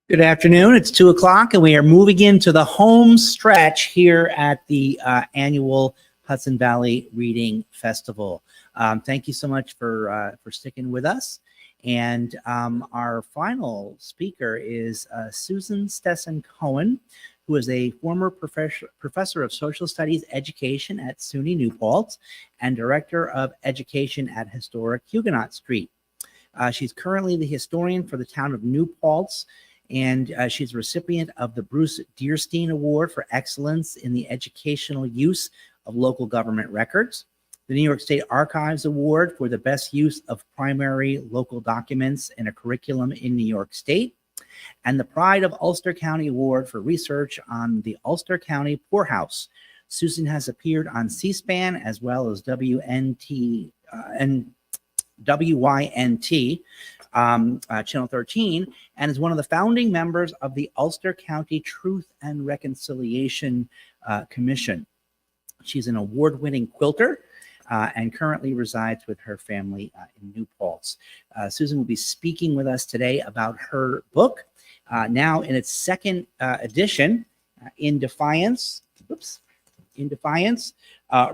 Good afternoon. It's 2 o'clock and we are moving into the home stretch here at the annual Hudson Valley Reading Festival. Thank you so much for sticking with us. And our final speaker is Susan Stessin-Cohn, who is a former professor of social studies education at SUNY New Paltz and director of education at historic Huguenot Street. She's currently the historian for the town of New Paltz, and she's a recipient of the Bruce Dearstein Award for Excellence in the Educational Use of Local Government Records, the New York State Archives Award for the Best Use of Primary Local Documents in a Curriculum in New York State, and the Pride of Ulster County Award for research on the Ulster County Poorhouse. Susan has appeared on C-SPAN as well as WNT and WYNT, Channel 13, and is one of the founding members of the Ulster County Truth and Reconciliation Commission. She's an award-winning quilter and currently resides with her family in New Paltz. Susan will be speaking with us today about her book, now in its second edition, In Defiance,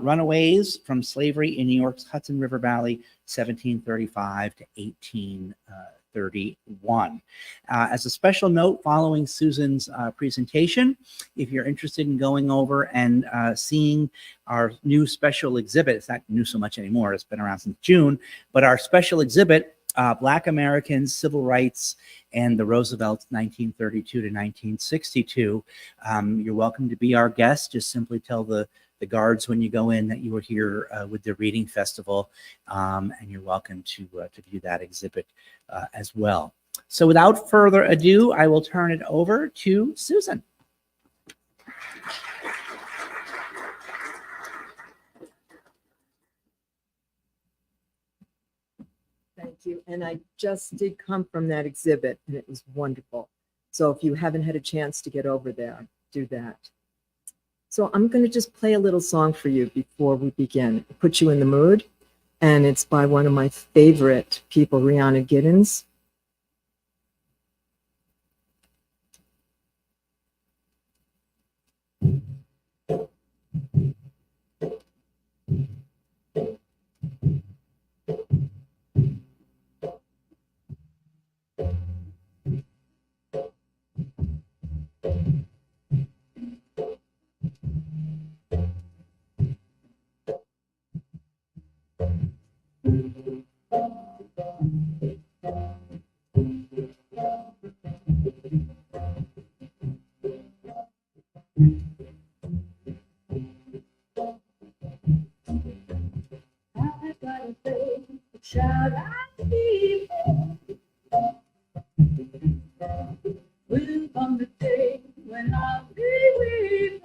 Runaways from Slavery in New York's Hudson River Valley, 1735 to 1831. As a special note, following Susan's presentation, if you're interested in going over and seeing our new special exhibit, it's not new so much anymore, it's been around since June, but our special exhibit, Black Americans, Civil Rights, and the Roosevelt 1932 to 1962. You're welcome to be our guest. Just simply tell the guards when you go in that you were here with the reading festival, and you're welcome to view that exhibit as well. So without further ado, I will turn it over to Susan. Thank you. And I just did come from that exhibit and it was wonderful. So if you haven't had a chance to get over there, do that. So I'm going to just play a little song for you before we begin, put you in the mood. And it's by one of my favorite people, Rihanna Giddens. Shall I be will come the day when I'll be with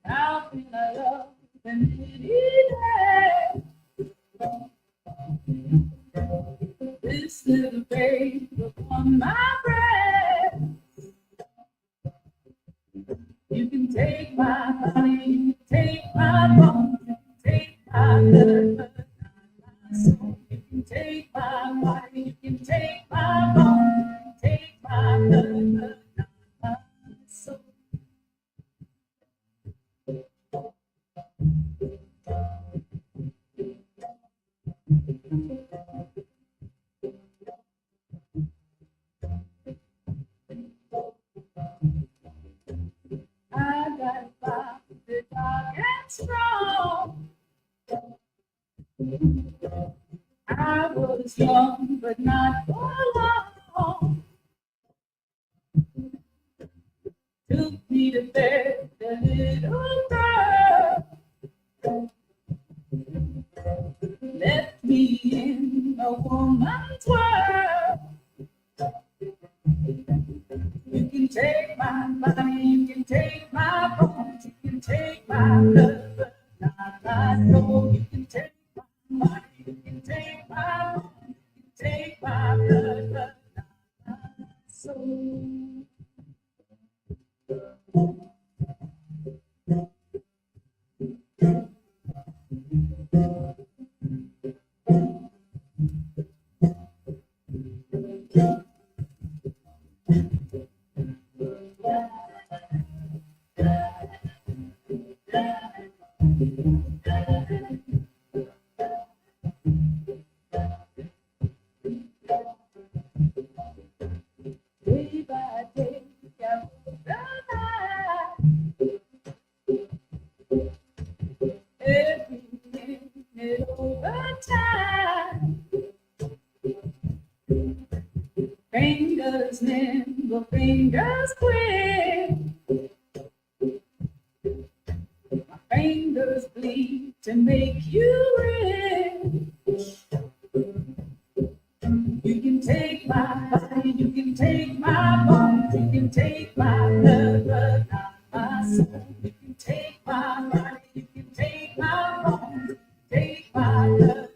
how can I love and this little babe upon my breast. You can take my body, you can take my bones, you can take my blood, but not my soul. You can take my body, you can take my bones, you can take my blood, but not my soul. I got a fire that's dark and strong. I was young, but not for long. Took me to bed, the little girl. Left me in a woman's world. You can take my body, you can take my bones, you can take my blood, but not my soul. You can take my body, you can take my bones, you can take my blood, but not my soul. Day by day, I realize every minute over time. Fingers nimble, fingers quick. My fingers bleed to make you rich. You can take my body, you can take my bones, you can take my blood, but not my soul. You can take my body, you can take my bones, take my blood,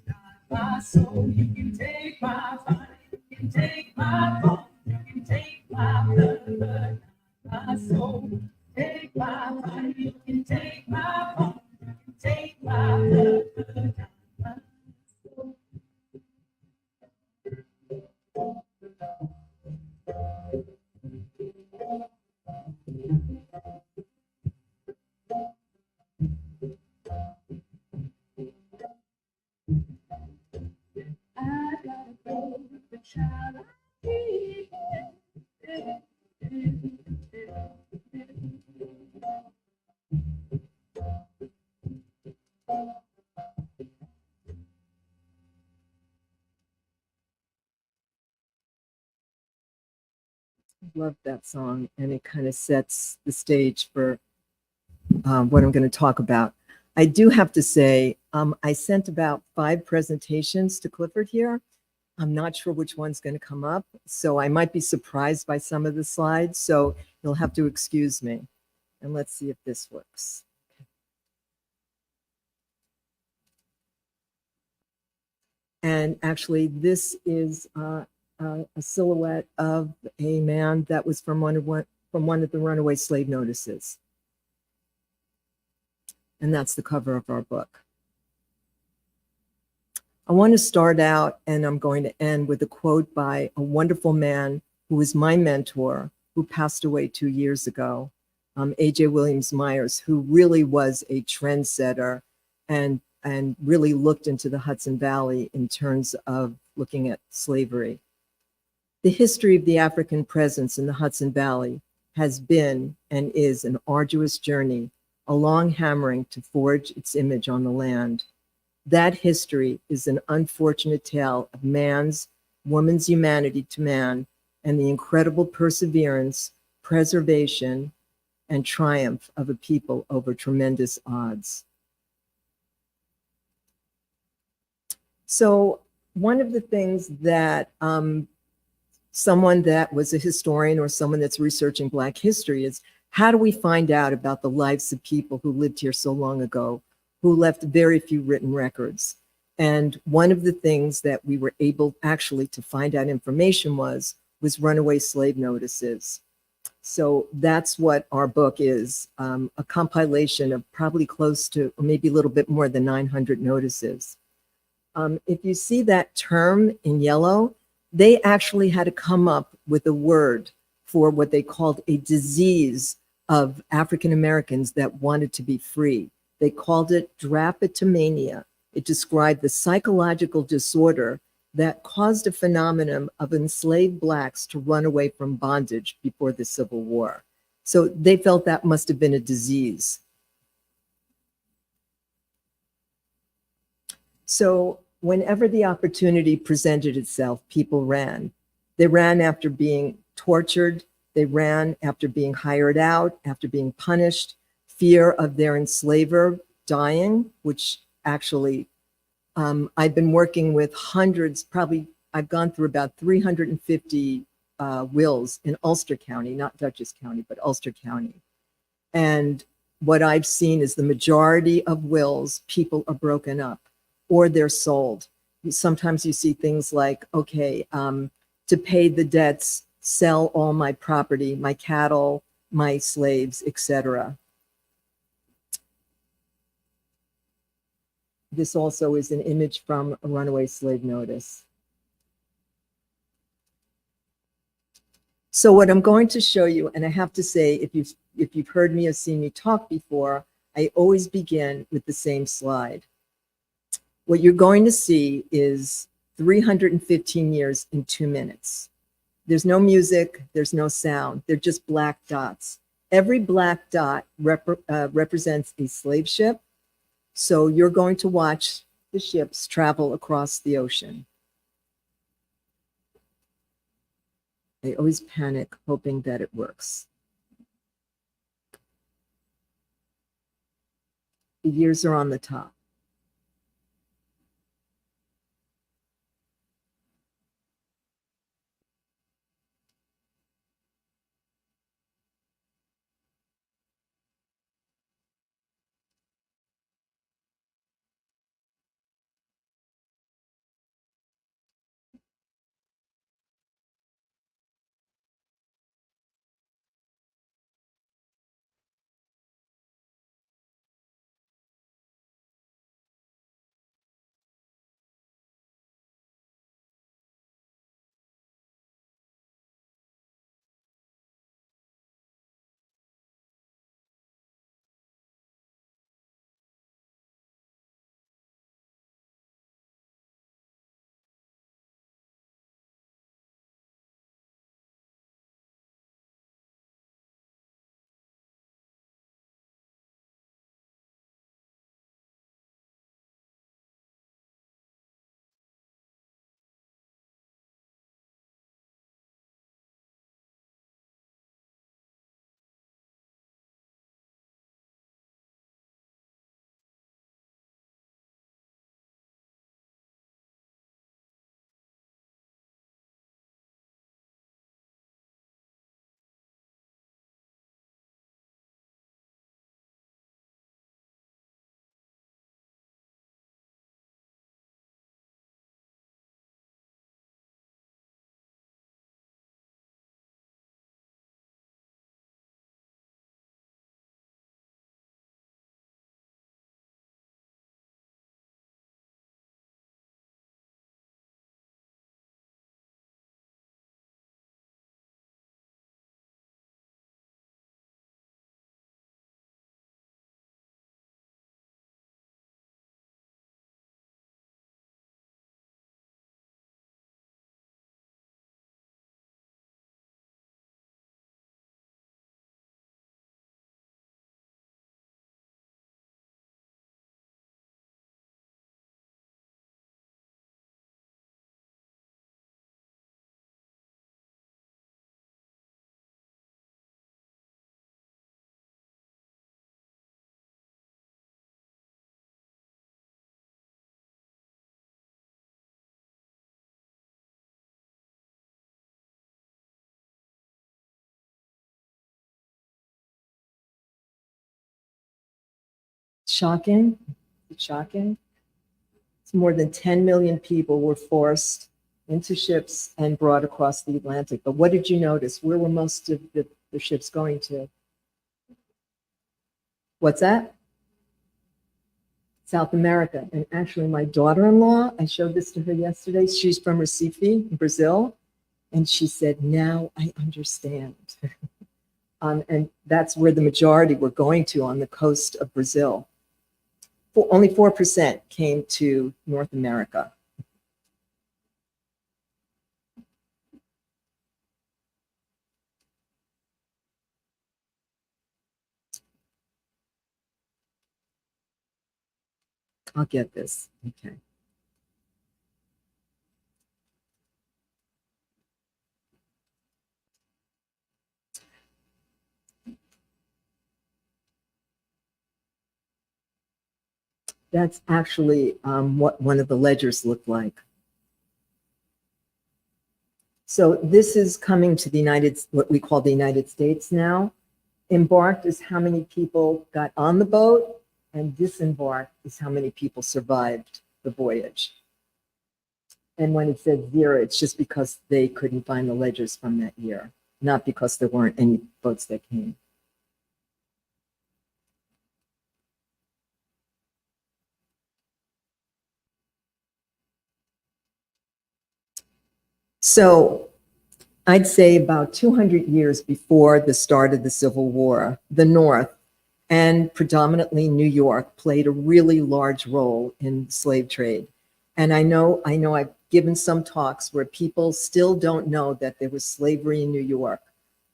but not my soul. You can take my body, you can take my bones, you can take my blood, but not my soul. Take my body, you can take my bones, you can take my blood, but not my soul. I gotta go with the child I keep. Love that song, and it kind of sets the stage for what I'm going to talk about. I do have to say, I sent about 5 presentations to Clifford here. I'm not sure which one's going to come up, so I might be surprised by some of the slides, so you'll have to excuse me. And let's see if this works. And actually, this is a silhouette of a man that was from one of the runaway slave notices. And that's the cover of our book. I want to start out, and I'm going to end with a quote by a wonderful man who was my mentor, who passed away 2 years ago, A.J. Williams Myers, who really was a trendsetter and really looked into the Hudson Valley in terms of looking at slavery. The history of the African presence in the Hudson Valley has been and is an arduous journey, a long hammering to forge its image on the land. That history is an unfortunate tale of man's, woman's humanity to man, and the incredible perseverance, preservation, and triumph of a people over tremendous odds. So one of the things that someone that was a historian or someone that's researching Black history is, how do we find out about the lives of people who lived here so long ago, who left very few written records? And one of the things that we were able actually to find out information was runaway slave notices. So that's what our book is, a compilation of probably close to, or maybe a little bit more than 900 notices. If you see that term in yellow, they actually had to come up with a word for what they called a disease of African Americans that wanted to be free. They called it drapetomania. It described the psychological disorder that caused a phenomenon of enslaved Blacks to run away from bondage before the Civil War. So they felt that must have been a disease. So whenever the opportunity presented itself, people ran. They ran after being tortured. They ran after being hired out, after being punished, fear of their enslaver dying, which actually, I've been working with hundreds, probably I've gone through about 350 wills in Ulster County, not Dutchess County, but Ulster County. And what I've seen is the majority of wills, people are broken up or they're sold. Sometimes you see things like, okay, to pay the debts, sell all my property, my cattle, my slaves, etc. This also is an image from a runaway slave notice. So what I'm going to show you, and I have to say, if you've heard me or seen me talk before, I always begin with the same slide. What you're going to see is 315 years in 2 minutes. There's no music, there's no sound, they're just black dots. Every black dot represents a slave ship. So you're going to watch the ships travel across the ocean. I always panic hoping that it works. The years are on the top. Shocking, shocking. It's more than 10 million people were forced into ships and brought across the Atlantic. But what did you notice? Where were most of the ships going to? What's that? South America. And actually my daughter-in-law, I showed this to her yesterday. She's from Recife, Brazil. And she said, now I understand. And that's where the majority were going to, on the coast of Brazil. Only 4% came to North America. I'll get this. Okay. That's actually what one of the ledgers looked like. So this is coming to what we call the United States now. Embarked is how many people got on the boat, and disembarked is how many people survived the voyage. And when it says 0, it's just because they couldn't find the ledgers from that year, not because there weren't any boats that came. So I'd say about 200 years before the start of the Civil War, the North and predominantly New York played a really large role in the slave trade. And I know I've given some talks where people still don't know that there was slavery in New York,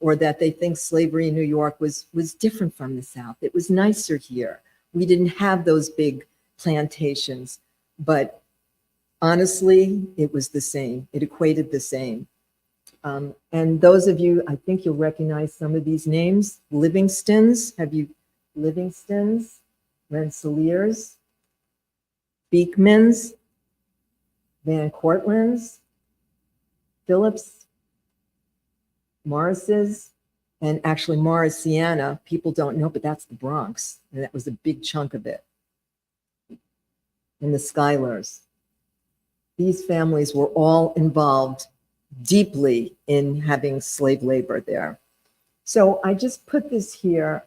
or that they think slavery in New York was different from the South. It was nicer here. We didn't have those big plantations, but honestly, it was the same. It equated the same. And those of you, I think you'll recognize some of these names. Livingstons, Livingstons, Rensselaers, Beekmans, Van Cortlands, Phillips, Morris's, and actually Morrisiana, people don't know, but that's the Bronx, and that was a big chunk of it. And the Schuyler's. These families were all involved deeply in having slave labor there. So I just put this here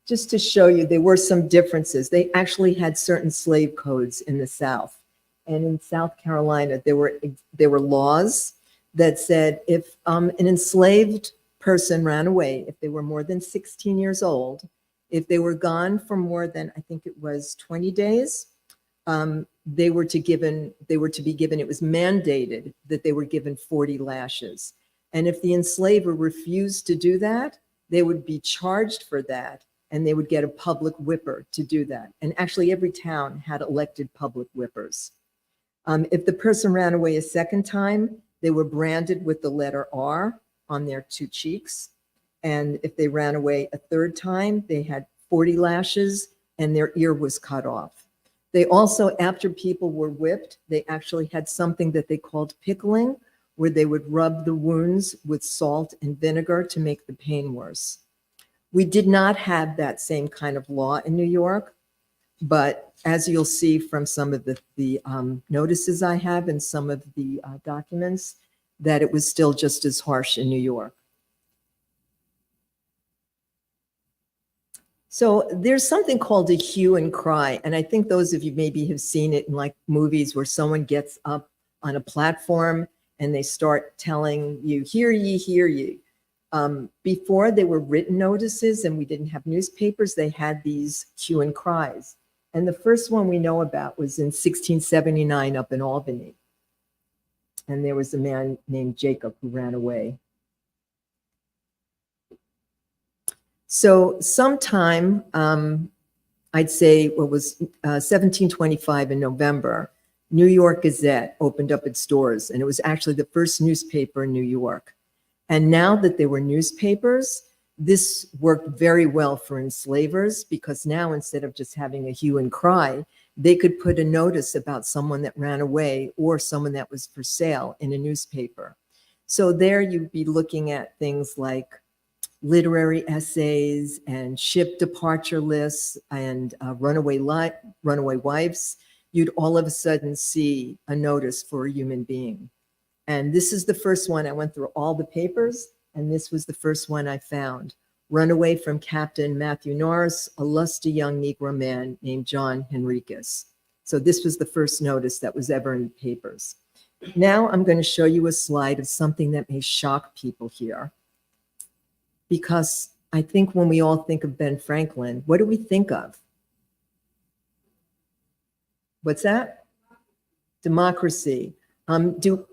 just to show you there were some differences. They actually had certain slave codes in the South. And in South Carolina, there were laws that said if an enslaved person ran away, if they were more than 16 years old, if they were gone for more than, I think it was 20 days, they were to be given, it was mandated that they were given 40 lashes. And if the enslaver refused to do that, they would be charged for that, and they would get a public whipper to do that. And actually every town had elected public whippers. If the person ran away a second time, they were branded with the letter R on their two cheeks. And if they ran away a third time, they had 40 lashes and their ear was cut off. They also, after people were whipped, they actually had something that they called pickling, where they would rub the wounds with salt and vinegar to make the pain worse. We did not have that same kind of law in New York, but as you'll see from some of the notices I have and some of the documents, that it was still just as harsh in New York. So there's something called a hue and cry. And I think those of you maybe have seen it in like movies where someone gets up on a platform and they start telling you, hear ye, hear ye. Before there were written notices and we didn't have newspapers, they had these hue and cries. And the first one we know about was in 1679 up in Albany. And there was a man named Jacob who ran away. So sometime, I'd say what was 1725 in November, New York Gazette opened up its doors, and it was actually the first newspaper in New York. And now that there were newspapers, this worked very well for enslavers, because now instead of just having a hue and cry, they could put a notice about someone that ran away or someone that was for sale in a newspaper. So there you'd be looking at things like literary essays and ship departure lists and runaway wives. You'd all of a sudden see a notice for a human being. And this is the first one. I went through all the papers, and this was the first one I found. Runaway from Captain Matthew Norris, a lusty young Negro man named John Henriquez. So this was the first notice that was ever in the papers. Now I'm going to show you a slide of something that may shock people here. Because I think when we all think of Ben Franklin, what do we think of? What's that? Democracy. Did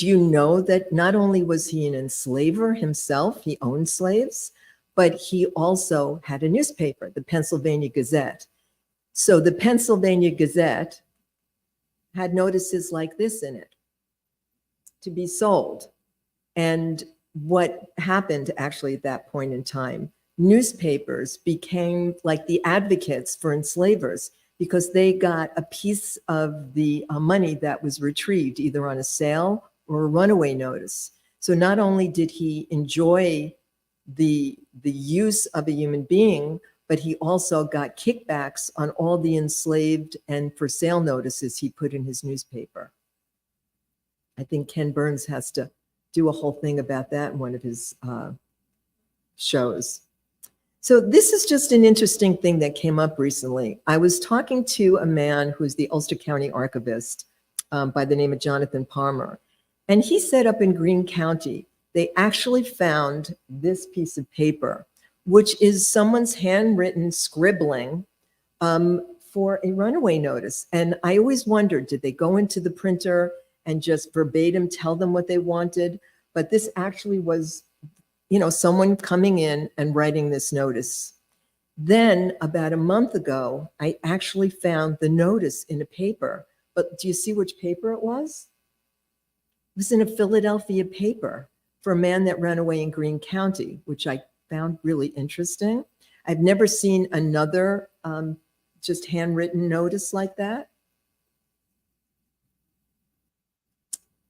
you know that not only was he an enslaver himself, he owned slaves, but he also had a newspaper, the Pennsylvania Gazette. So the Pennsylvania Gazette had notices like this in it, to be sold. And what happened actually at that point in time, newspapers became like the advocates for enslavers, because they got a piece of the money that was retrieved either on a sale or a runaway notice. So not only did he enjoy the use of a human being, but he also got kickbacks on all the enslaved and for sale notices he put in his newspaper. I think Ken Burns has to do a whole thing about that in one of his shows. So this is just an interesting thing that came up recently. I was talking to a man who's the Ulster County archivist by the name of Jonathan Palmer. And he said up in Greene County, they actually found this piece of paper which is someone's handwritten scribbling for a runaway notice. And I always wondered, did they go into the printer and just verbatim tell them what they wanted? But this actually was, you know, someone coming in and writing this notice. Then about a month ago, I actually found the notice in a paper. But do you see which paper it was? It was in a Philadelphia paper for a man that ran away in Greene County, which I found really interesting. I've never seen another just handwritten notice like that.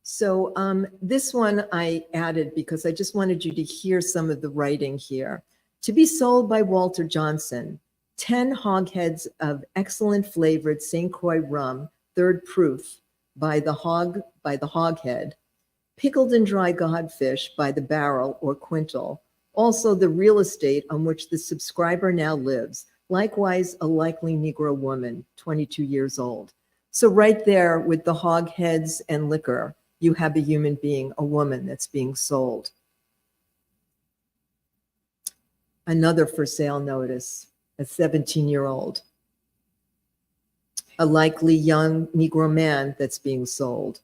So this one I added because I just wanted you to hear some of the writing here. To be sold by Walter Johnson, 10 hogsheads of excellent flavored St. Croix rum, third proof, by the hogshead, pickled and dry codfish by the barrel or quintal, also the real estate on which the subscriber now lives, likewise a likely Negro woman, 22 years old. So right there with the hogsheads and liquor, you have a human being, a woman that's being sold. Another for sale notice, a 17-year-old. A likely young Negro man that's being sold.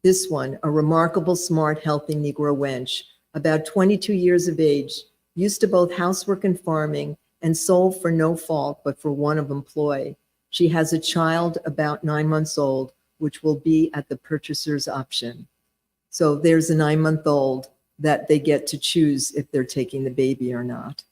This one, a remarkable, smart, healthy Negro wench, about 22 years of age, used to both housework and farming, and sold for no fault but for want of employ. She has a child about 9 months old, which will be at the purchaser's option. So there's a 9-month-old that they get to choose if they're taking the baby or not.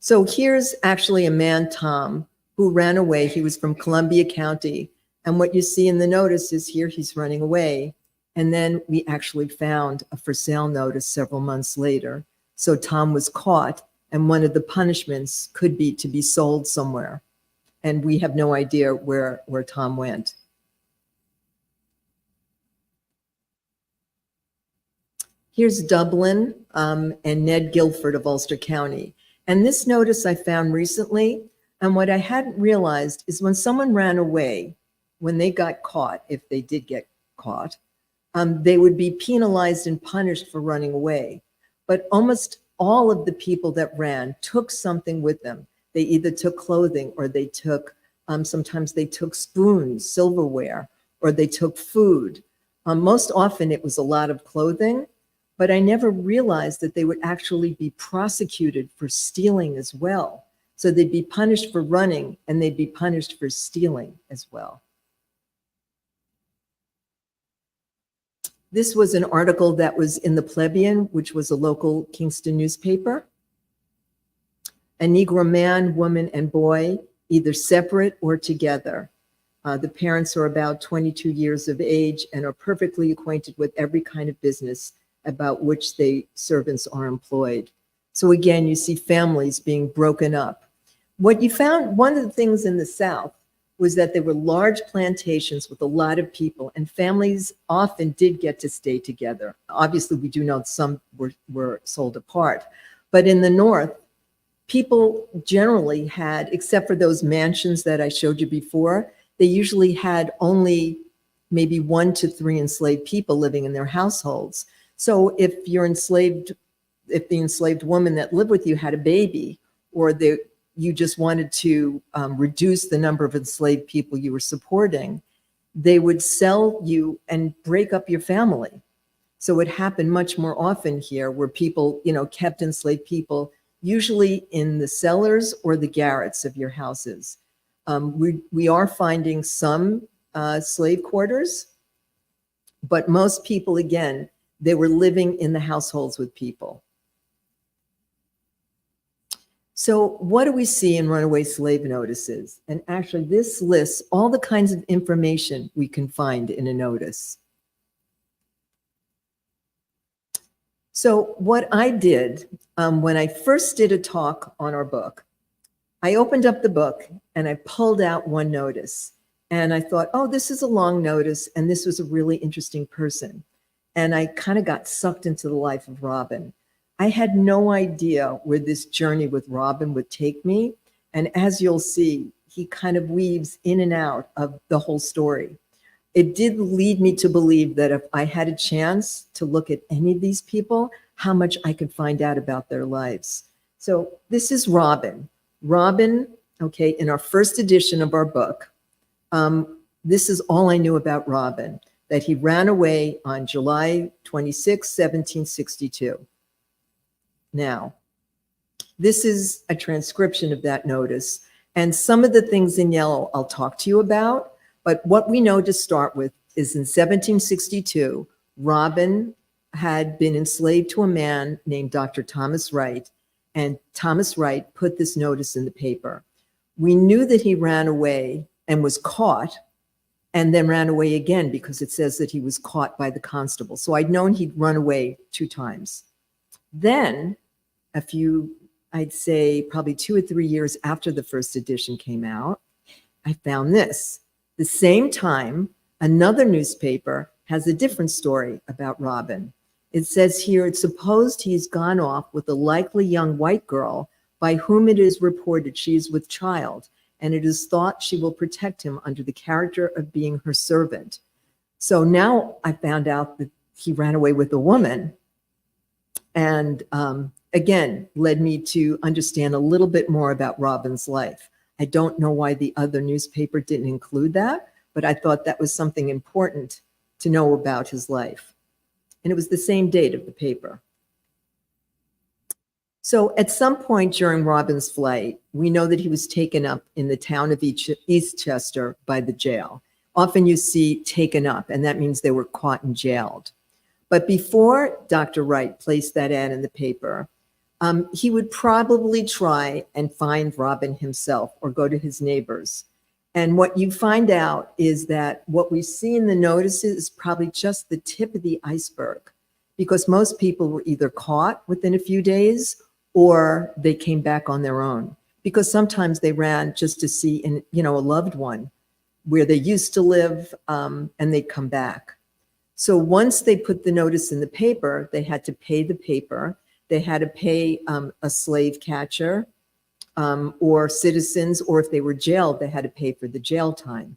So here's actually a man, Tom, who ran away. He was from Columbia County. And what you see in the notice is here he's running away. And then we actually found a for sale notice several months later. So Tom was caught, and one of the punishments could be to be sold somewhere. And we have no idea where Tom went. Here's Dublin and Ned Guilford of Ulster County. And this notice I found recently, and what I hadn't realized is when someone ran away, when they got caught, if they did get caught, they would be penalized and punished for running away. But almost all of the people that ran took something with them. They either took clothing, or they took, sometimes they took spoons, silverware, or they took food. Most often it was a lot of clothing, but I never realized that they would actually be prosecuted for stealing as well. So they'd be punished for running, and they'd be punished for stealing as well. This was an article that was in the Plebeian, which was a local Kingston newspaper. A Negro man, woman, and boy, either separate or together. The parents are about 22 years of age and are perfectly acquainted with every kind of business about which servants are employed. So again, you see families being broken up. What you found, one of the things in the South was that there were large plantations with a lot of people, and families often did get to stay together. Obviously, we do know some were sold apart. But in the North, people generally had, except for those mansions that I showed you before, they usually had only maybe 1 to 3 enslaved people living in their households. So if you're enslaved, if the enslaved woman that lived with you had a baby, or you just wanted to reduce the number of enslaved people you were supporting, they would sell you and break up your family. So it happened much more often here, where people, kept enslaved people, usually in the cellars or the garrets of your houses. We are finding some slave quarters, but most people, again, they were living in the households with people. So what do we see in runaway slave notices? And actually, this lists all the kinds of information we can find in a notice. So what I did when I first did a talk on our book, I opened up the book and I pulled out one notice. And I thought, oh, this is a long notice, and this was a really interesting person. And I kind of got sucked into the life of Robin. I had no idea where this journey with Robin would take me. And as you'll see, he kind of weaves in and out of the whole story. it did lead me to believe that if I had a chance to look at any of these people, how much I could find out about their lives. So this is Robin. Robin, okay, in our first edition of our book, this is all I knew about Robin, that he ran away on July 26, 1762. Now, this is a transcription of that notice, and some of the things in yellow I'll talk to you about, but what we know to start with is in 1762, Robin had been enslaved to a man named Dr. Thomas Wright, and Thomas Wright put this notice in the paper. We knew that he ran away and was caught, and then ran away again because it says that he was caught by the constable. So I'd known he'd run away 2 times. Then a few, I'd say probably 2 or 3 years after the first edition came out, I found this. The same time, another newspaper has a different story about Robin. It says here, it's supposed he's gone off with a likely young white girl by whom it is reported she is with child, and it is thought she will protect him under the character of being her servant. So now I found out that he ran away with a woman, and again, led me to understand a little bit more about Robin's life. I don't know why the other newspaper didn't include that, but I thought that was something important to know about his life. And it was the same date of the paper. So at some point during Robin's flight, we know that he was taken up in the town of Eastchester by the jail. Often you see taken up, and that means they were caught and jailed. But before Dr. Wright placed that ad in the paper, he would probably try and find Robin himself or go to his neighbors. And what you find out is that what we see in the notices is probably just the tip of the iceberg, because most people were either caught within a few days or they came back on their own, because sometimes they ran just to see a loved one where they used to live, and they'd come back. So once they put the notice in the paper, they had to pay the paper. They had to pay a slave catcher or citizens, or if they were jailed, they had to pay for the jail time.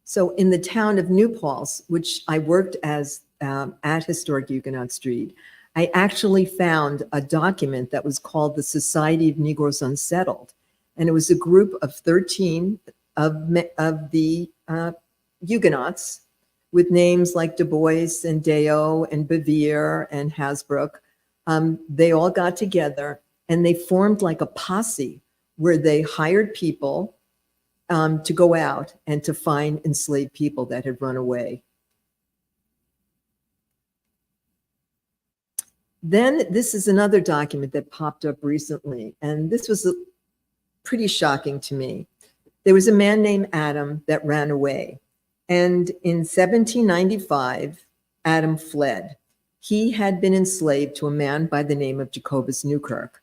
So in the town of New Paltz, which I worked as at Historic Huguenot Street, I actually found a document that was called the Society of Negroes Unsettled. And it was a group of 13 of the Huguenots with names like Du Bois and Deyo and Bevere and Hasbrook. They all got together and they formed like a posse where they hired people to go out and to find enslaved people that had run away. Then this is another document that popped up recently, and this was pretty shocking to me. There was a man named Adam that ran away, and in 1795, Adam fled. He had been enslaved to a man by the name of Jacobus Newkirk.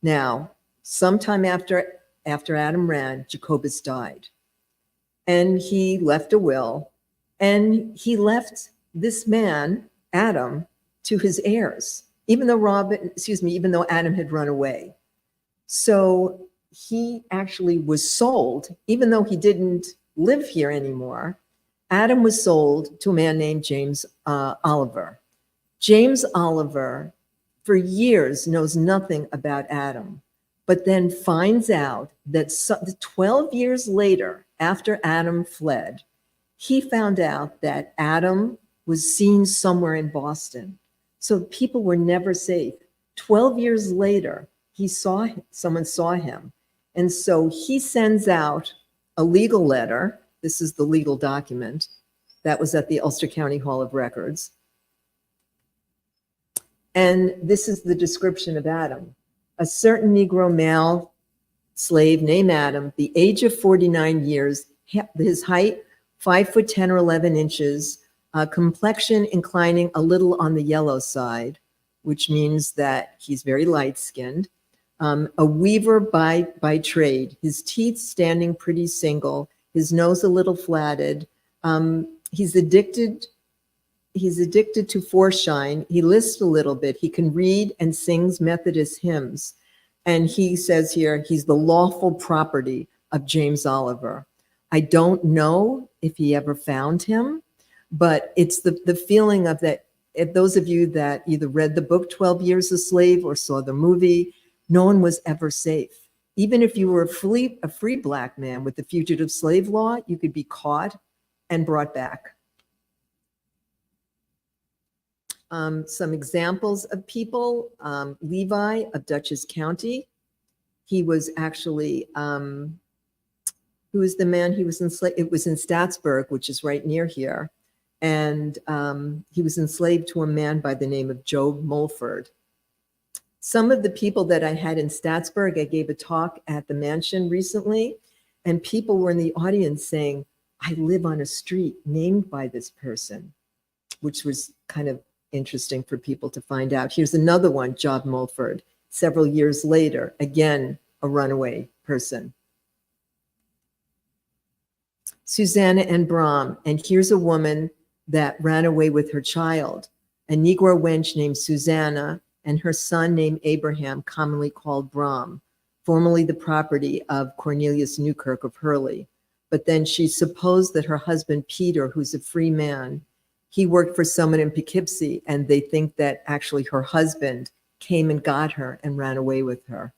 Now, sometime after Adam ran, Jacobus died, and he left a will, and he left this man, Adam, to his heirs, even though Adam had run away. So he actually was sold, even though he didn't live here anymore. Adam was sold to a man named James Oliver. James Oliver, for years, knows nothing about Adam, but then finds out that 12 years later, after Adam fled, he found out that Adam was seen somewhere in Boston. So people were never safe. 12 years later, someone saw him. And so he sends out a legal letter. This is the legal document that was at the Ulster County Hall of Records. And this is the description of Adam. A certain Negro male slave named Adam, the age of 49 years, his height, 5'10" or 11 inches, complexion inclining a little on the yellow side, which means that he's very light-skinned, a weaver by trade, his teeth standing pretty single, his nose a little flatted. He's addicted to foreshine. He lisps a little bit. He can read and sings Methodist hymns. And he says here, he's the lawful property of James Oliver. I don't know if he ever found him, but it's the feeling of that. If those of you that either read the book 12 Years a Slave or saw the movie, no one was ever safe. Even if you were a free Black man with the fugitive slave law, you could be caught and brought back. Some examples of people, Levi of Dutchess County. He was actually, who was the man he was enslaved? It was in Staatsburg, which is right near here. And he was enslaved to a man by the name of Job Mulford. Some of the people that I had in Staatsburg, I gave a talk at the mansion recently, and people were in the audience saying, I live on a street named by this person, which was kind of interesting for people to find out. Here's another one, Job Mulford, several years later, again, a runaway person. Susanna and Brom, and here's a woman that ran away with her child, a Negro wench named Susanna and her son named Abraham, commonly called Brom, formerly the property of Cornelius Newkirk of Hurley. But then she supposed that her husband, Peter, who's a free man, he worked for someone in Poughkeepsie, and they think that actually her husband came and got her and ran away with her.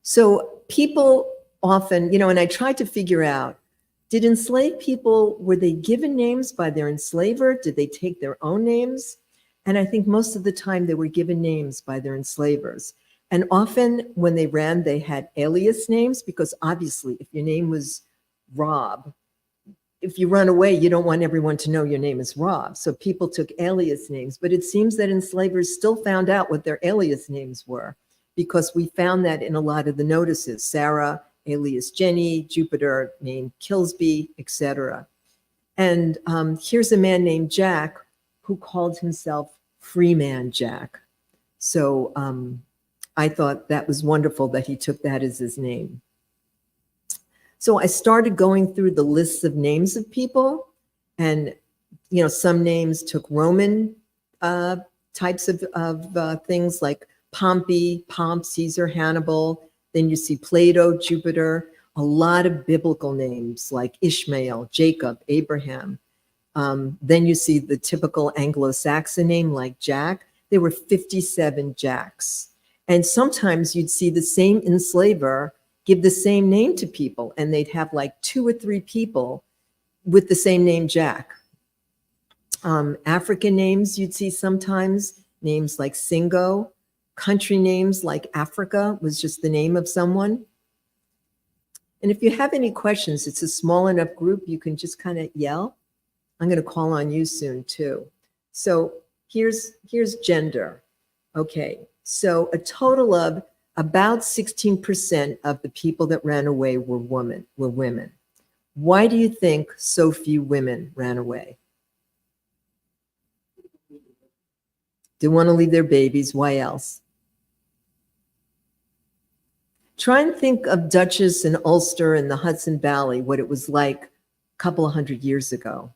So people often, and I tried to figure out, did enslaved people, were they given names by their enslaver? Did they take their own names? And I think most of the time they were given names by their enslavers. And often when they ran, they had alias names, because obviously if your name was Rob, if you run away, you don't want everyone to know your name is Rob. So people took alias names, but it seems that enslavers still found out what their alias names were, because we found that in a lot of the notices. Sarah, alias Jenny, Jupiter named Kilsby, etc. And here's a man named Jack who called himself Freeman Jack. So I thought that was wonderful that he took that as his name. So I started going through the lists of names of people, and some names took Roman types of things like Pompey, Pomp, Caesar, Hannibal. Then you see Plato, Jupiter, a lot of biblical names like Ishmael, Jacob, Abraham. Then you see the typical Anglo-Saxon name like Jack. There were 57 Jacks. And sometimes you'd see the same enslaver give the same name to people, and they'd have like 2 or 3 people with the same name Jack. African names you'd see sometimes, names like Singo. Country names like Africa was just the name of someone. And if you have any questions, it's a small enough group, you can just kind of yell. I'm going to call on you soon too. So here's gender. Okay, so a total of about 16% of the people that ran away were women. Why do you think so few women ran away? Didn't want to leave their babies. Why else? Try and think of Dutchess and Ulster and the Hudson Valley, what it was like a couple of 100 years ago.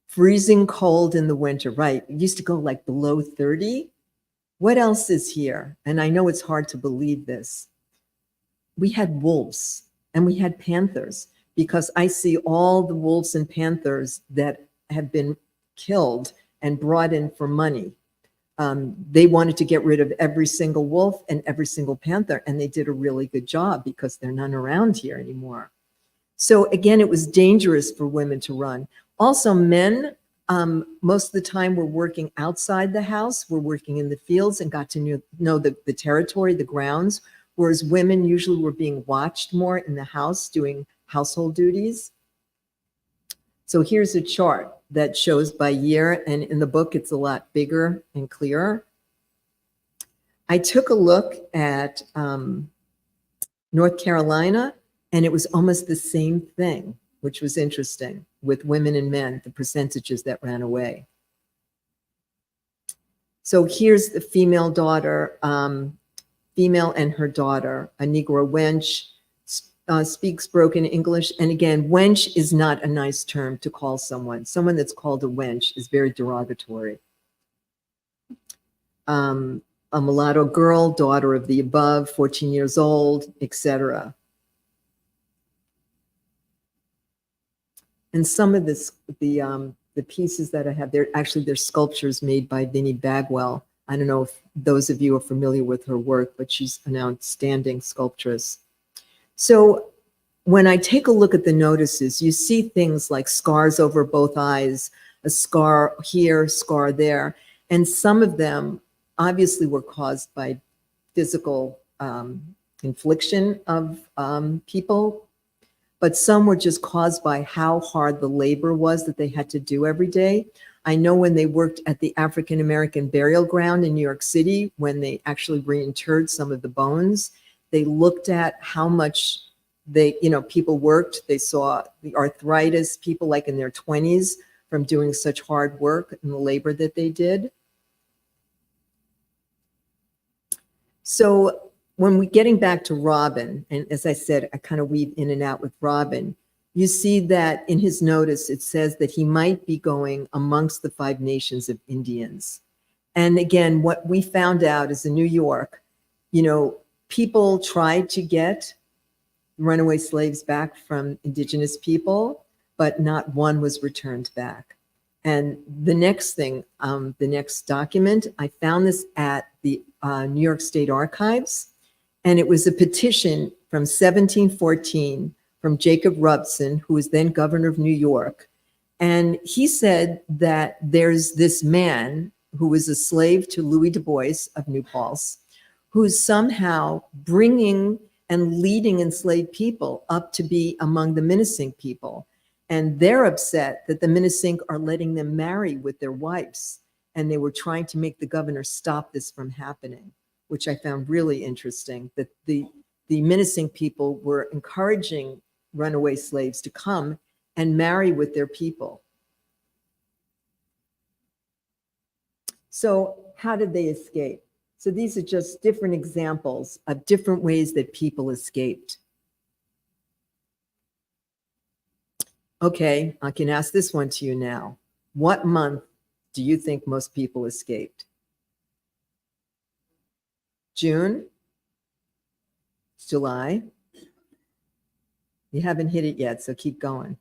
Freezing cold in the winter, right? It used to go like below 30. What else is here? And I know it's hard to believe this. We had wolves and we had panthers, because I see all the wolves and panthers that have been killed and brought in for money. They wanted to get rid of every single wolf and every single panther, and they did a really good job because there are none around here anymore. So again, it was dangerous for women to run. Also, men, most of the time were working outside the house, were working in the fields and got to know the territory, the grounds, whereas women usually were being watched more in the house doing household duties. So here's a chart that shows by year, and in the book it's a lot bigger and clearer. I took a look at North Carolina, and it was almost the same thing, which was interesting with women and men, the percentages that ran away. So here's the female daughter, female and her daughter, a Negro wench, speaks broken English. And again, wench is not a nice term to call someone. Someone that's called a wench is very derogatory. a mulatto girl, daughter of the above, 14 years old, etc. And some of this, the pieces that I have, they're sculptures made by Vinnie Bagwell. I don't know if those of you are familiar with her work, but she's an outstanding sculptress. So when I take a look at the notices, you see things like scars over both eyes, a scar here, scar there. And some of them obviously were caused by physical infliction of people, but some were just caused by how hard the labor was that they had to do every day. I know when they worked at the African American burial ground in New York City, when they actually reinterred some of the bones, they looked at how much people worked. They saw the arthritis, people like in their 20s from doing such hard work and the labor that they did. So when we getting back to Robin, and as I said, I kind of weave in and out with Robin, you see that in his notice, it says that he might be going amongst the 5 nations of Indians. And again, what we found out is in New York, people tried to get runaway slaves back from indigenous people, but not one was returned back. And the next thing, the next document, I found this at the New York State Archives, and it was a petition from 1714 from Jacob Robson, who was then governor of New York. And he said that there's this man who was a slave to Louis Du Bois of New Paltz, who's somehow bringing and leading enslaved people up to be among the Minisink people. And they're upset that the Minisink are letting them marry with their wives. And they were trying to make the governor stop this from happening, which I found really interesting, that the Minisink people were encouraging runaway slaves to come and marry with their people. So how did they escape? So these are just different examples of different ways that people escaped. Okay, I can ask this one to you now. What month do you think most people escaped? June? July? You haven't hit it yet, so keep going.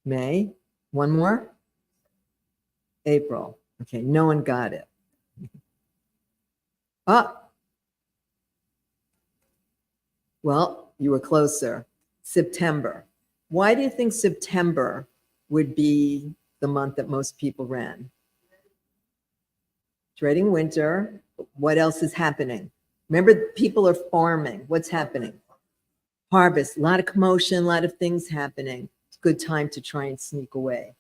May? One more? April. Okay, no one got it. Well, you were closer. September. Why do you think September would be the month that most people ran? Dreading winter. What else is happening? Remember, people are farming. What's happening? Harvest, a lot of commotion, a lot of things happening. It's a good time to try and sneak away.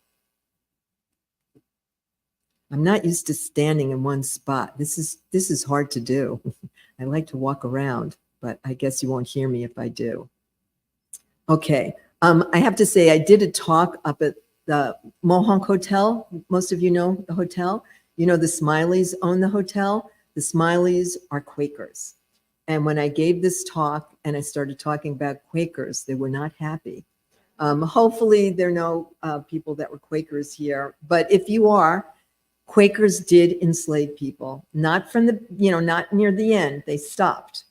I'm not used to standing in one spot. This is hard to do. I like to walk around, but I guess you won't hear me if I do. Okay, I have to say I did a talk up at the Mohonk Hotel. Most of you know the hotel. You know the Smileys own the hotel. The Smileys are Quakers. And when I gave this talk and I started talking about Quakers, they were not happy. Hopefully there are no people that were Quakers here, but if you are, Quakers did enslave people, not from the, not near the end, they stopped,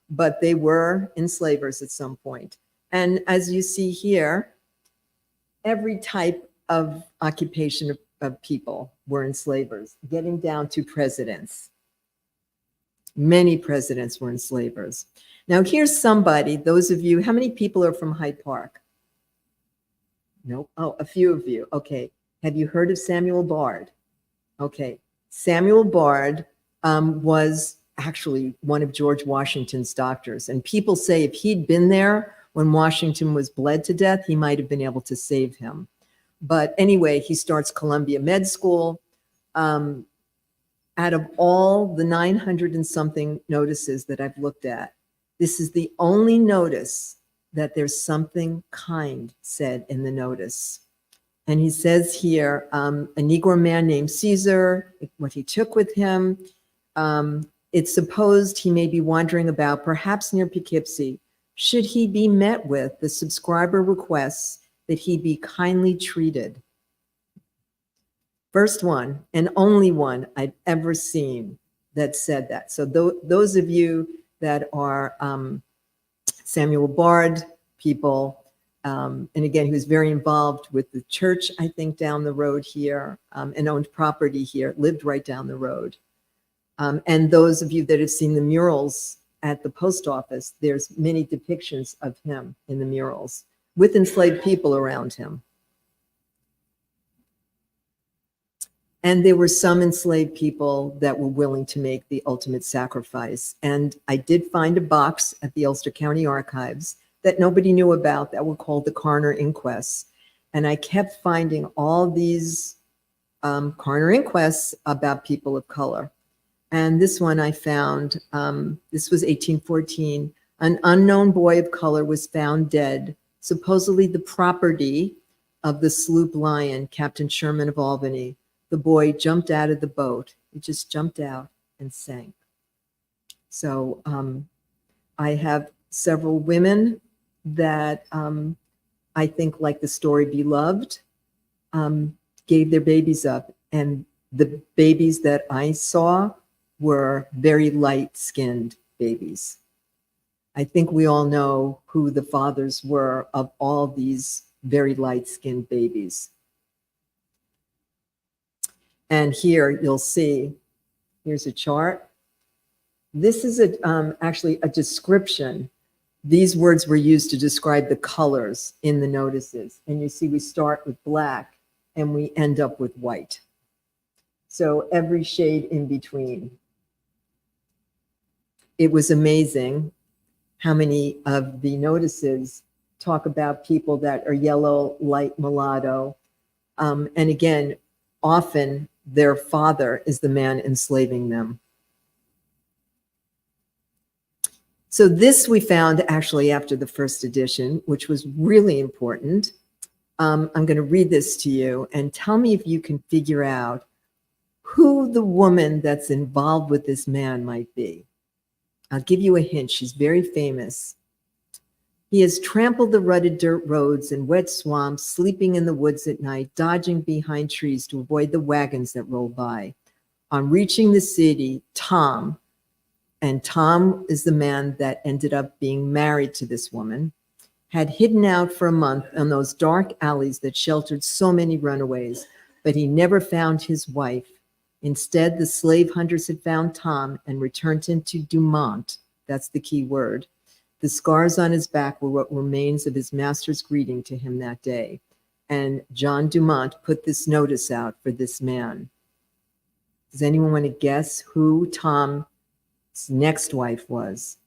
but they were enslavers at some point. And as you see here, every type of occupation of people were enslavers, getting down to presidents. Many presidents were enslavers. Now here's somebody, those of you, how many people are from Hyde Park? Nope. Oh, a few of you. Okay. Have you heard of Samuel Bard? Okay. Samuel Bard was actually one of George Washington's doctors. And people say if he'd been there when Washington was bled to death, he might have been able to save him. But anyway, he starts Columbia Med School. Out of all the 900 and something notices that I've looked at, this is the only notice that there's something kind said in the notice. And he says here, a Negro man named Caesar, what he took with him. It's supposed he may be wandering about, perhaps near Poughkeepsie. Should he be met with, the subscriber requests that he be kindly treated. First one and only one I've ever seen that said that. So those of you that are Samuel Bard people, and again, he was very involved with the church, I think, down the road here, and owned property here, lived right down the road. And those of you that have seen the murals at the post office, there's many depictions of him in the murals with enslaved people around him. And there were some enslaved people that were willing to make the ultimate sacrifice. And I did find a box at the Ulster County Archives that nobody knew about that were called the coroner inquests. And I kept finding all these coroner inquests about people of color. And this one I found, this was 1814. An unknown boy of color was found dead, supposedly the property of the sloop Lion, Captain Sherman of Albany. The boy jumped out of the boat. He just jumped out and sank. So I have several women that I think, like the story Beloved, gave their babies up. And the babies that I saw were very light-skinned babies. I think we all know who the fathers were of all these very light-skinned babies. And here you'll see, here's a chart. This is actually a description. These words were used to describe the colors in the notices. And you see we start with black and we end up with white. So every shade in between. It was amazing how many of the notices talk about people that are yellow, light mulatto. And again, often their father is the man enslaving them. So this we found actually after the first edition, which was really important. I'm going to read this to you and tell me if you can figure out who the woman that's involved with this man might be. I'll give you a hint. She's very famous. He has trampled the rutted dirt roads and wet swamps, sleeping in the woods at night, dodging behind trees to avoid the wagons that roll by. On reaching the city, Tom, and Tom is the man that ended up being married to this woman, had hidden out for a month in those dark alleys that sheltered so many runaways, but he never found his wife. Instead, the slave hunters had found Tom and returned him to Dumont. That's the key word. The scars on his back were what remains of his master's greeting to him that day. And John Dumont put this notice out for this man. Does anyone want to guess who Tom's next wife was?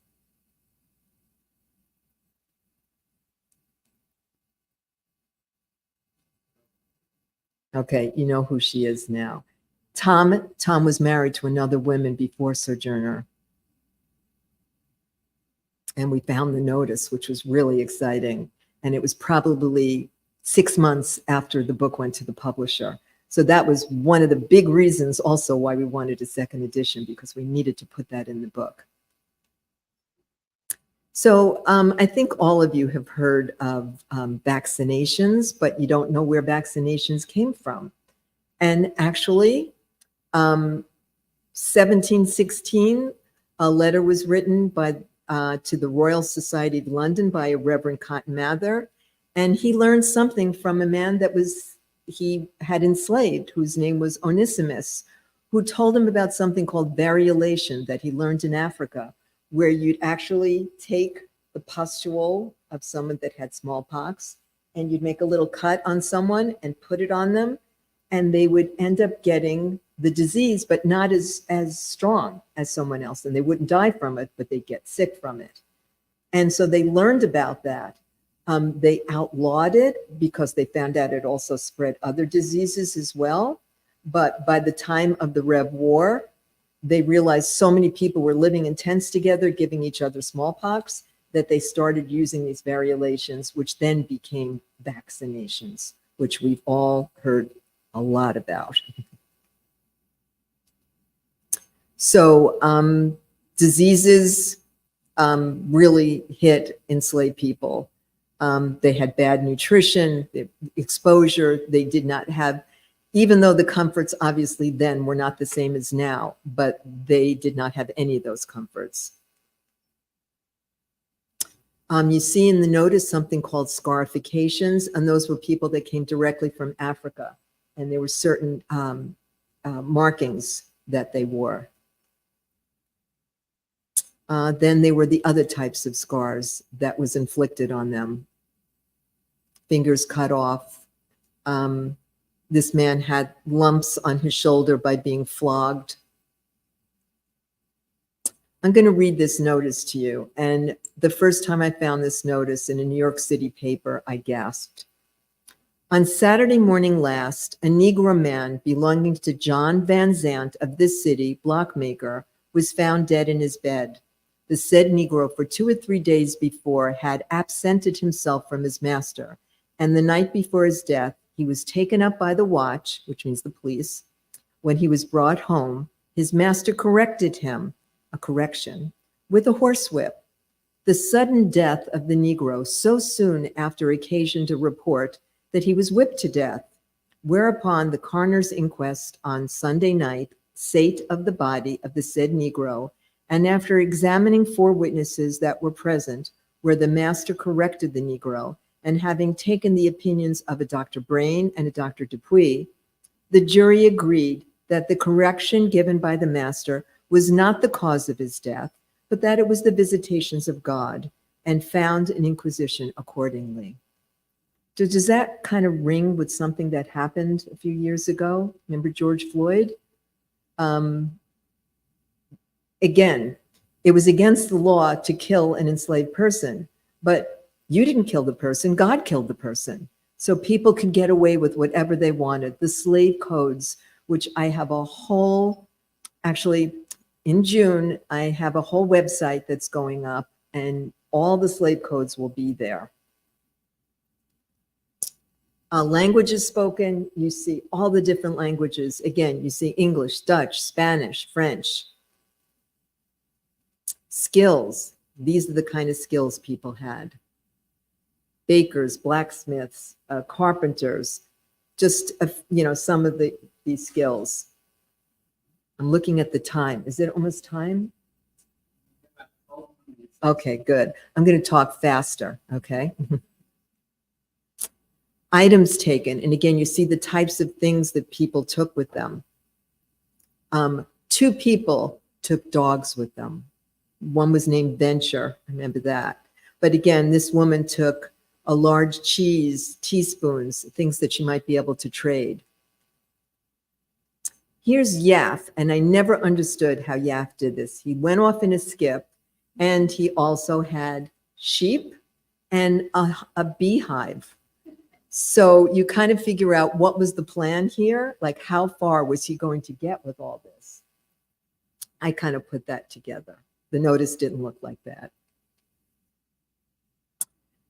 Okay, you know who she is now. Tom was married to another woman before Sojourner. And we found the notice, which was really exciting. And it was probably 6 months after the book went to the publisher. So that was one of the big reasons also why we wanted a second edition, because we needed to put that in the book. So I think all of you have heard of vaccinations, but you don't know where vaccinations came from. And actually, 1716, a letter was written by to the Royal Society of London by a Reverend Cotton Mather, and he learned something from a man that he had enslaved, whose name was Onesimus, who told him about something called variolation that he learned in Africa, where you'd actually take the pustule of someone that had smallpox, and you'd make a little cut on someone and put it on them, and they would end up getting the disease, but not as strong as someone else. And they wouldn't die from it, but they'd get sick from it. And so they learned about that. They outlawed it because they found out it also spread other diseases as well. But by the time of the Rev War, they realized so many people were living in tents together, giving each other smallpox, that they started using these variolations, which then became vaccinations, which we've all heard a lot about. So diseases really hit enslaved people. They had bad nutrition, exposure. They did not have even though the comforts obviously then were not the same as now, but they did not have any of those comforts. You see in the notice something called scarifications, and those were people that came directly from Africa, and there were certain markings that they wore. Then there were the other types of scars that was inflicted on them. Fingers cut off. This man had lumps on his shoulder by being flogged. I'm going to read this notice to you. And the first time I found this notice in a New York City paper, I gasped. On Saturday morning last, a Negro man belonging to John Van Zant of this city, blockmaker, was found dead in his bed. The said Negro for 2 or 3 days before had absented himself from his master, and the night before his death, he was taken up by the watch, which means the police. When he was brought home, his master corrected him, a correction, with a horsewhip. The sudden death of the Negro so soon after occasioned a report that he was whipped to death, whereupon the coroner's inquest on Sunday night sate of the body of the said Negro, and after examining 4 witnesses that were present, where the master corrected the Negro, and having taken the opinions of a Dr. Brain and a Dr. Dupuy, the jury agreed that the correction given by the master was not the cause of his death, but that it was the visitations of God, and found an inquisition accordingly. Does that kind of ring with something that happened a few years ago? Remember George Floyd? Again, it was against the law to kill an enslaved person, but you didn't kill the person, God killed the person. So people could get away with whatever they wanted. The slave codes, which I have a whole, actually in June, I have a whole website that's going up, and all the slave codes will be there. Languages spoken, you see all the different languages. Again, you see English, Dutch, Spanish, French. Skills, these are the kind of skills people had. Bakers, blacksmiths, carpenters, just, some of these skills. I'm looking at the time. Is it almost time? Okay, good. I'm going to talk faster, okay? Items taken, and again, you see the types of things that people took with them. 2 people took dogs with them. One was named Venture, remember that. But again, this woman took a large cheese, teaspoons, things that she might be able to trade. Here's Yaf, and I never understood how Yaf did this. He went off in a skip, and he also had sheep and a beehive. So you kind of figure out what was the plan here, like how far was he going to get with all this? I kind of put that together. The notice didn't look like that.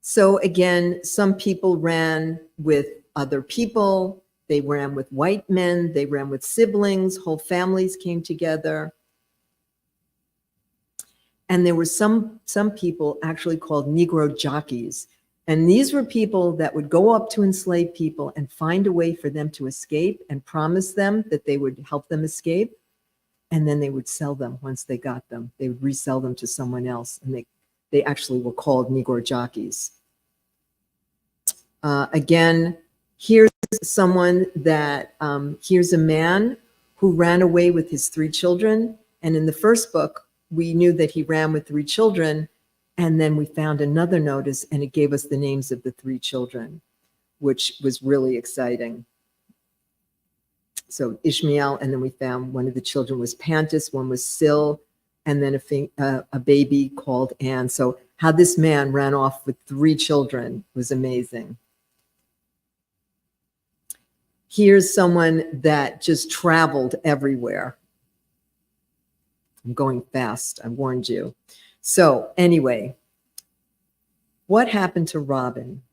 So again, some people ran with other people. They ran with white men. They ran with siblings. Whole families came together. And there were some people actually called Negro jockeys. And these were people that would go up to enslaved people and find a way for them to escape and promise them that they would help them escape. And then they would sell them once they got them. They would resell them to someone else. And they actually were called Negro jockeys. Again, here's someone that, here's a man who ran away with his 3 children. And in the first book, we knew that he ran with 3 children. And then we found another notice, and it gave us the names of the 3 children, which was really exciting. So Ishmael, and then we found one of the children was Pantis, one was Sil, and then a baby called Anne. So how this man ran off with 3 children was amazing. Here's someone that just traveled everywhere. I'm going fast, I warned you. So anyway, what happened to Robin?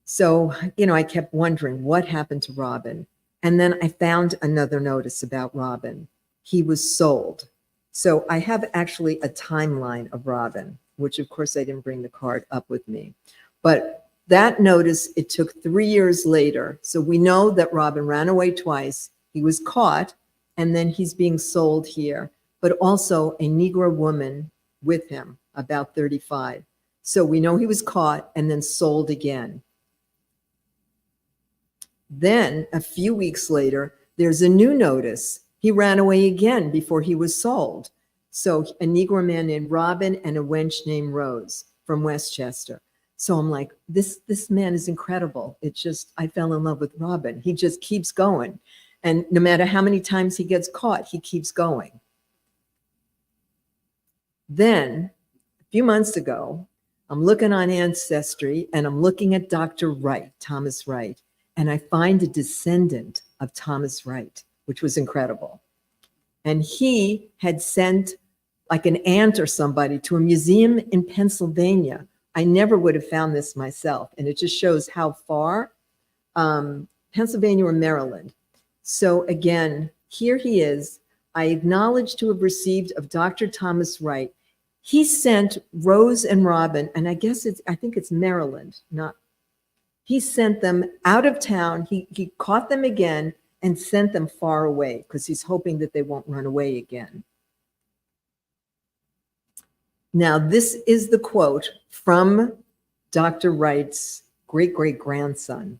So, I kept wondering what happened to Robin. And then I found another notice about Robin. He was sold. So I have actually a timeline of Robin, which of course I didn't bring the card up with me. But That notice, it took 3 years later. So we know that Robin ran away twice. He was caught, and then he's being sold here, but also a Negro woman with him, about 35. So we know he was caught and then sold again. Then a few weeks later, there's a new notice. He ran away again before he was sold. So a Negro man named Robin and a wench named Rose from Westchester. So I'm like, this man is incredible. It's just, I fell in love with Robin. He just keeps going. And no matter how many times he gets caught, he keeps going. Then a few months ago, I'm looking on Ancestry and I'm looking at Dr. Wright, Thomas Wright, and I find a descendant of Thomas Wright, which was incredible. And he had sent like an aunt or somebody to a museum in Pennsylvania. I never would have found this myself. And it just shows how far, Pennsylvania or Maryland. So again, here he is. I acknowledge to have received of Dr. Thomas Wright. He sent Rose and Robin, and I think it's Maryland, he sent them out of town. He caught them again and sent them far away because he's hoping that they won't run away again. Now, this is the quote from Dr. Wright's great-great-grandson.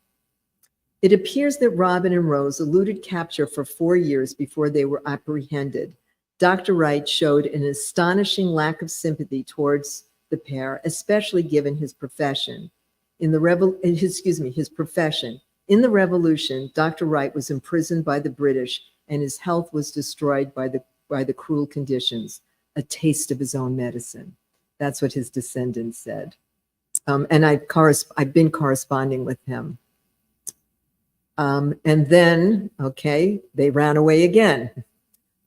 It appears that Robin and Rose eluded capture for 4 years before they were apprehended. Dr. Wright showed an astonishing lack of sympathy towards the pair, especially given his profession. His profession. In the Revolution, Dr. Wright was imprisoned by the British and his health was destroyed by the cruel conditions. A taste of his own medicine. That's what his descendants said. And I've been corresponding with him. And then, okay, they ran away again.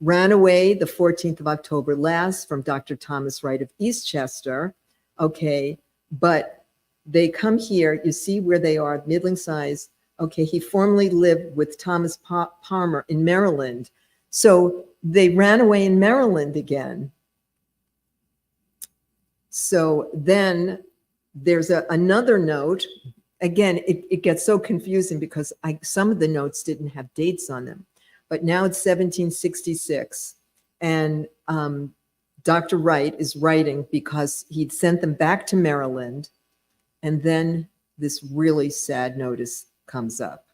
Ran away the 14th of October last from Dr. Thomas Wright of Eastchester. Okay, but they come here, you see where they are, middling size. Okay, he formerly lived with Thomas Palmer in Maryland. So they ran away in Maryland again. So then there's another note. Again, it gets so confusing because some of the notes didn't have dates on them. But now it's 1766. And Dr. Wright is writing because he'd sent them back to Maryland. And then this really sad notice comes up.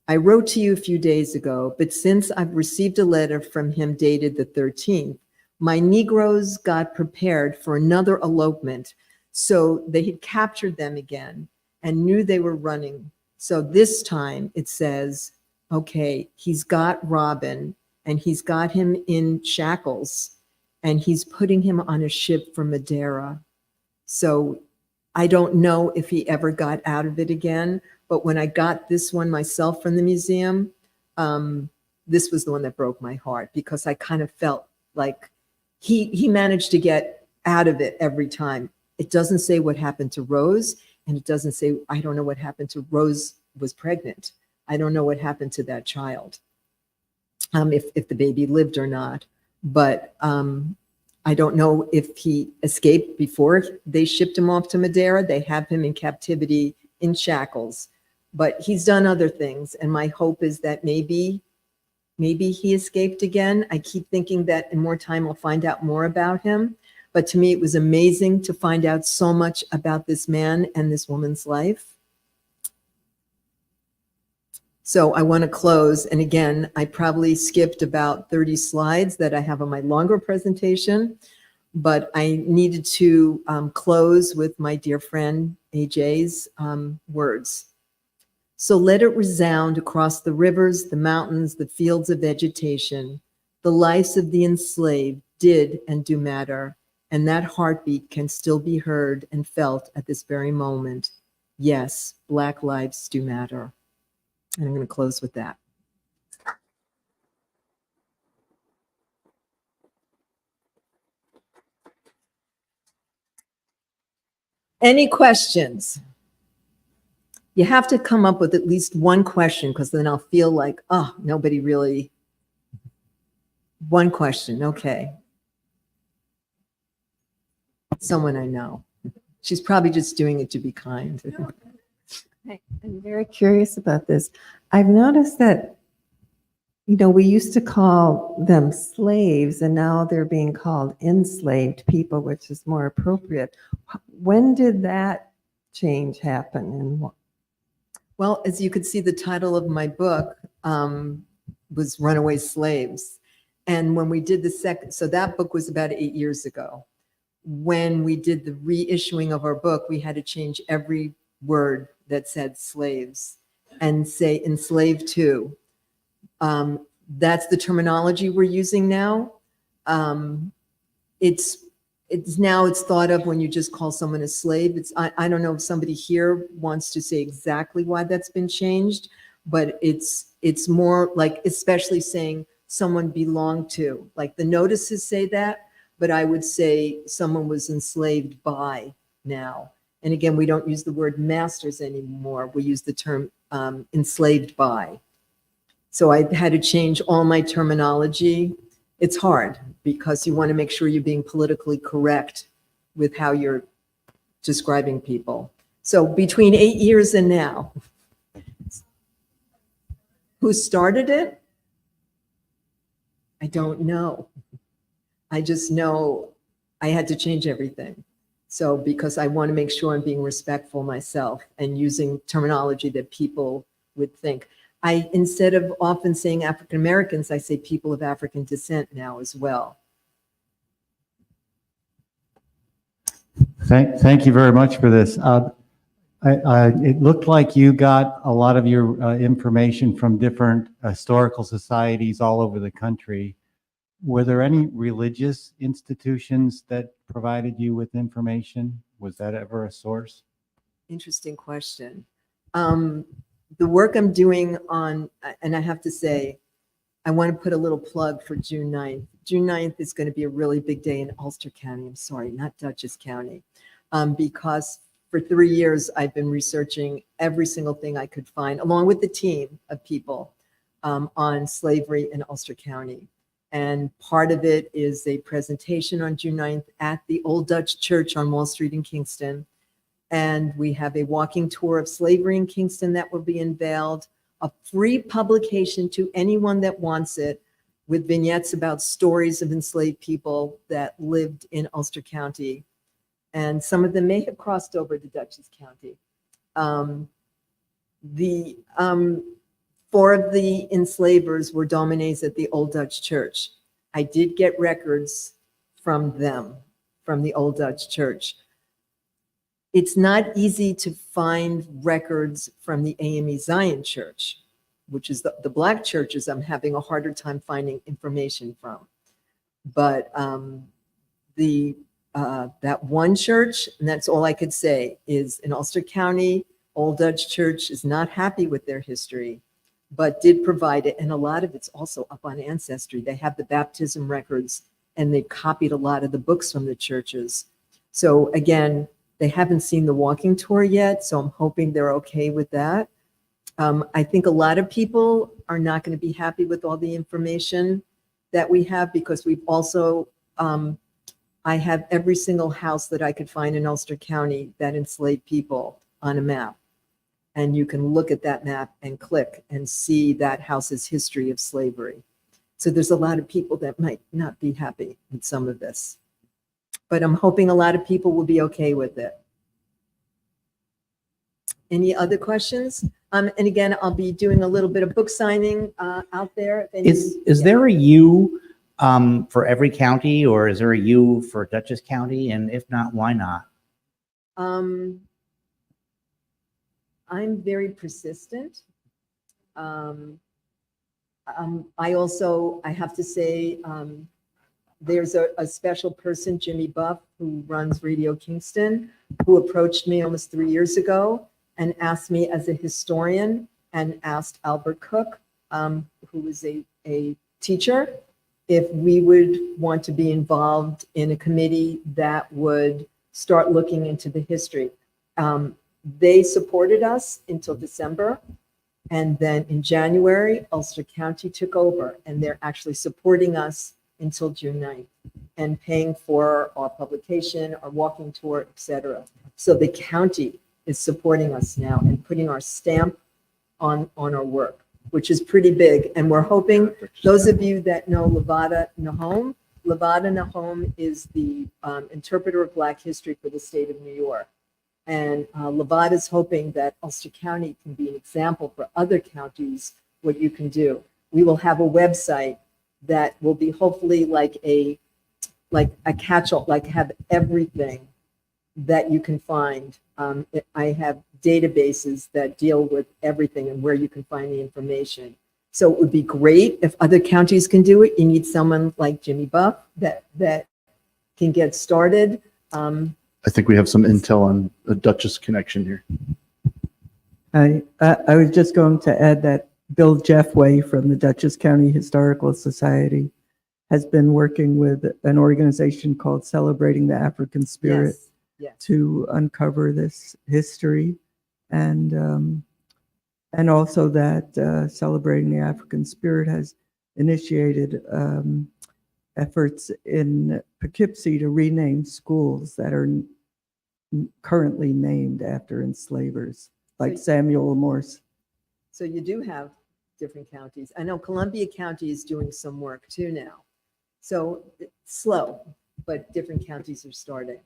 I wrote to you a few days ago, but since I've received a letter from him dated the 13th, my Negroes got prepared for another elopement. So they had captured them again and knew they were running. So this time it says, okay, he's got Robin and he's got him in shackles and he's putting him on a ship for Madeira. So I don't know if he ever got out of it again, but when I got this one myself from the museum, this was the one that broke my heart because I kind of felt like he managed to get out of it every time. It doesn't say what happened to Rose, and it doesn't say, I don't know what happened to Rose was pregnant. I don't know what happened to that child, if the baby lived or not. But I don't know if he escaped before they shipped him off to Madeira. They have him in captivity in shackles, but he's done other things. And my hope is that maybe he escaped again. I keep thinking that in more time I'll find out more about him. But to me, it was amazing to find out so much about this man and this woman's life. So I want to close. And again, I probably skipped about 30 slides that I have on my longer presentation, but I needed to close with my dear friend AJ's words. So let it resound across the rivers, the mountains, the fields of vegetation. The lives of the enslaved did and do matter. And that heartbeat can still be heard and felt at this very moment. Yes, Black lives do matter. And I'm going to close with that. Any questions? You have to come up with at least one question because then I'll feel like, oh, nobody really. One question, okay. Someone I know. She's probably just doing it to be kind. I'm very curious about this. I've noticed that, we used to call them slaves and now they're being called enslaved people, which is more appropriate. When did that change happen and what? Well, as you could see, the title of my book was Runaway Slaves. And when we did the second, so that book was about 8 years ago. When we did the reissuing of our book, we had to change every word that said slaves and say enslaved to. That's the terminology we're using now. It's thought of when you just call someone a slave. I don't know if somebody here wants to say exactly why that's been changed, but it's more like, especially saying someone belonged to, like the notices say that, but I would say someone was enslaved by now. And again, we don't use the word masters anymore. We use the term enslaved by. So I had to change all my terminology. It's hard because you want to make sure you're being politically correct with how you're describing people. So between 8 years and now, who started it? I don't know. I just know I had to change everything. So because I want to make sure I'm being respectful myself and using terminology that people would think. Instead of often saying African Americans, I say people of African descent now as well. Thank you very much for this. It looked like you got a lot of your information from different historical societies all over the country. Were there any religious institutions that provided you with information? Was that ever a source? Interesting question. The work I'm doing on, and I have to say, I want to put a little plug for June 9th. June 9th is going to be a really big day in Ulster County. I'm sorry, not Dutchess County, because for 3 years I've been researching every single thing I could find, along with the team of people on slavery in Ulster County. And part of it is a presentation on June 9th at the Old Dutch Church on Wall Street in Kingston. And we have a walking tour of slavery in Kingston that will be unveiled, a free publication to anyone that wants it, with vignettes about stories of enslaved people that lived in Ulster County. And some of them may have crossed over to Dutchess County. 4 of the enslavers were dominees at the Old Dutch Church. I did get records from them, from the Old Dutch Church. It's not easy to find records from the AME Zion Church, which is the Black churches I'm having a harder time finding information from. But that one church, and that's all I could say, is in Ulster County. Old Dutch Church is not happy with their history, but did provide it. And a lot of it's also up on Ancestry. They have the baptism records and they copied a lot of the books from the churches. So again, they haven't seen the walking tour yet, so I'm hoping they're okay with that. I think a lot of people are not going to be happy with all the information that we have, because we've also, I have every single house that I could find in Ulster County that enslaved people on a map. And you can look at that map and click and see that house's history of slavery. So there's a lot of people that might not be happy with some of this. But I'm hoping a lot of people will be okay with it. Any other questions? And again, I'll be doing a little bit of book signing out there. Is there a U for every county, or is there a U for Dutchess County? And if not, why not? I'm very persistent. I have to say, there's a special person, Jimmy Buff, who runs Radio Kingston, who approached me almost 3 years ago and asked me as a historian, and asked Albert Cook, who is a teacher, if we would want to be involved in a committee that would start looking into the history. They supported us until December. And then in January, Ulster County took over, and they're actually supporting us until June 9th and paying for our publication, our walking tour, etc. So the county is supporting us now and putting our stamp on our work, which is pretty big. And we're hoping, those of you that know Levada Nahom is the interpreter of Black history for the state of New York. And Levada is hoping that Ulster County can be an example for other counties, what you can do. We will have a website that will be hopefully like a catch-all, like have everything that you can find. I have databases that deal with everything and where you can find the information. So it would be great if other counties can do it. You need someone like Jimmy Buff that can get started. I think we have some intel on a Duchess connection here. I was just going to add that Bill Jeffway from the Dutchess County Historical Society has been working with an organization called Celebrating the African Spirit Yes. to uncover this history, and also that Celebrating the African Spirit has initiated efforts in Poughkeepsie to rename schools that are currently named after enslavers, like Samuel Morse. So you do have different counties. I know Columbia County is doing some work too now. So it's slow, but different counties are starting.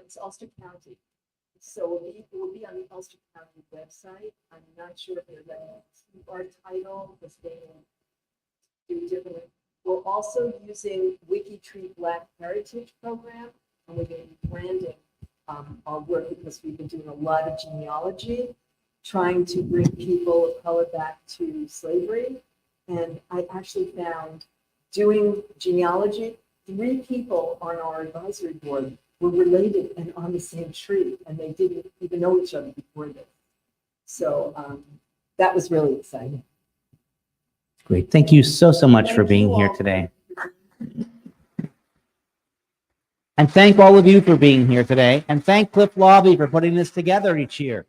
It's Ulster County. So it will be on the Ulster County website. I'm not sure if they're letting us keep our title because they do differently. We're also using WikiTree Black Heritage Program, and we're going to be branding our work because we've been doing a lot of genealogy, trying to bring people of color back to slavery. And I actually found, doing genealogy, 3 people on our advisory board were related and on the same tree, and they didn't even know each other before this. So that was really exciting. Great. Thank you so much for being here today. And thank all of you for being here today. And thank Cliff Lobby for putting this together each year.